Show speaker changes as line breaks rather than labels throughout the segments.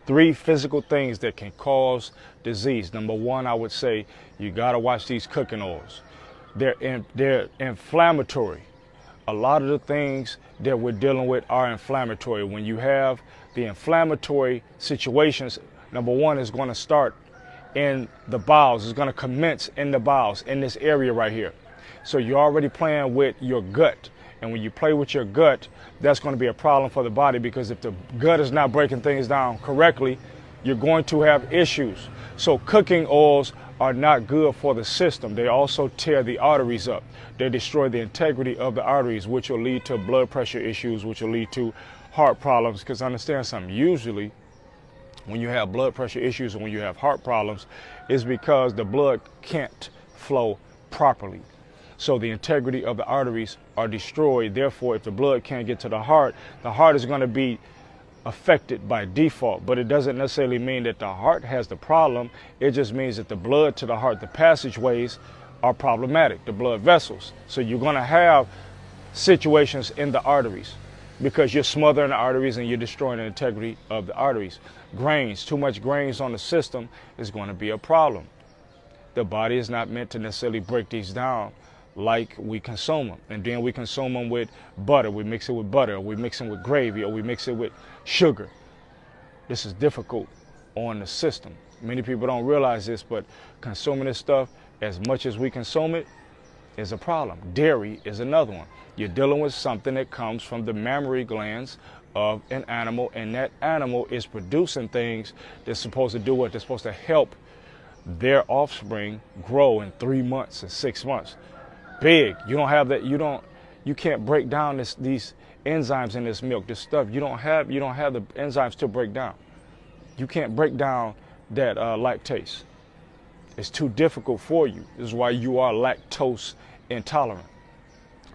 Three physical things that can cause disease. Number one, I would say you got to watch these cooking oils. They're inflammatory. A lot of the things that we're dealing with are inflammatory. When you have the inflammatory situations, number one is going to start in the bowels. It's going to commence in the bowels, in this area right here. So you're already playing with your gut. And when you play with your gut, that's going to be a problem for the body, because if the gut is not breaking things down correctly, you're going to have issues. So cooking oils are not good for the system. They also tear the arteries up. They destroy the integrity of the arteries, which will lead to blood pressure issues, which will lead to heart problems. Because understand something, usually when you have blood pressure issues and when you have heart problems, it's because the blood can't flow properly. So the integrity of the arteries are destroyed. Therefore, if the blood can't get to the heart is going to be affected by default. But it doesn't necessarily mean that the heart has the problem. It just means that the blood to the heart, the passageways, are problematic, the blood vessels. So you're going to have situations in the arteries because you're smothering the arteries and you're destroying the integrity of the arteries. Grains, too much grains on the system is going to be a problem. The body is not meant to necessarily break these down like we consume them. And then we consume them with butter. We mix it with butter, or we mix them with gravy, or we mix it with sugar. This is difficult on the system. Many people don't realize this, but consuming this stuff as much as we consume it is a problem. Dairy is another one. You're dealing with something that comes from the mammary glands of an animal, and that animal is producing things that's supposed to do what? They're supposed to help their offspring grow in 3 months and 6 months. Big. You don't have that. You can't break down these enzymes in this milk, this stuff. You don't have the enzymes to break down. You can't break down that lactase. It's too difficult for you. This is why you are lactose intolerant.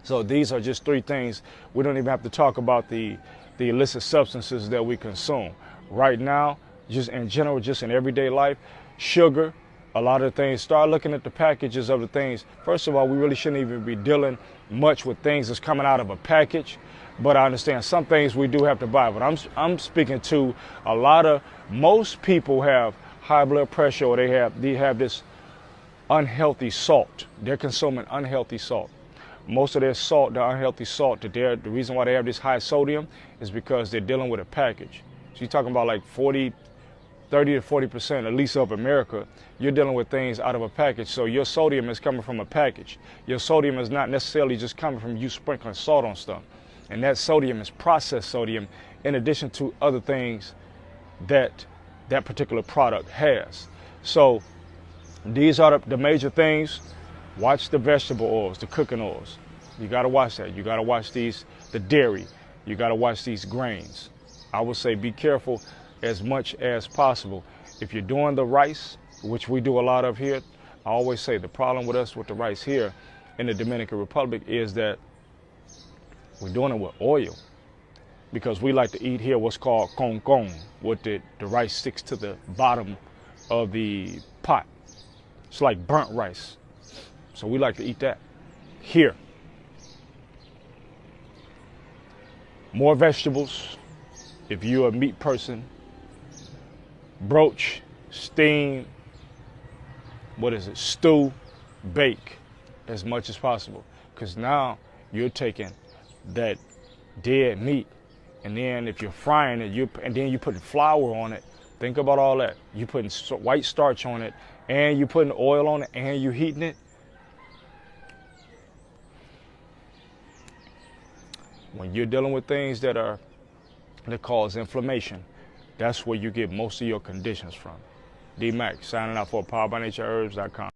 So these are just three things. We don't even have to talk about the illicit substances that we consume. Right now, just in general, just in everyday life, sugar, a lot of things. Start looking at the packages of the things. First of all, we really shouldn't even be dealing much with things that's coming out of a package. But I understand some things we do have to buy. But I'm speaking to most people have high blood pressure, or they have this unhealthy salt. They're consuming unhealthy salt. Most of their salt, the unhealthy salt, the reason why they have this high sodium is because they're dealing with a package. So you're talking about like 30 to 40%, at least of America, you're dealing with things out of a package. So your sodium is coming from a package. Your sodium is not necessarily just coming from you sprinkling salt on stuff. And that sodium is processed sodium in addition to other things that particular product has. So these are the major things. Watch the vegetable oils, the cooking oils. You got to watch that. You got to watch the dairy. You got to watch these grains. I would say be careful as much as possible. If you're doing the rice, which we do a lot of here, I always say the problem with us with the rice here in the Dominican Republic is that we're doing it with oil, because we like to eat here what's called con, what the rice sticks to the bottom of the pot. It's like burnt rice. So we like to eat that here. More vegetables. If you're a meat person, broach, steam, stew, bake as much as possible. Because now you're taking that dead meat, and then if you're frying it, and then you put flour on it. Think about all that. You putting white starch on it, and you putting oil on it, and you heating it. When you're dealing with things that cause inflammation, that's where you get most of your conditions from. D Mac signing out for PowerByNatureHerbs.com.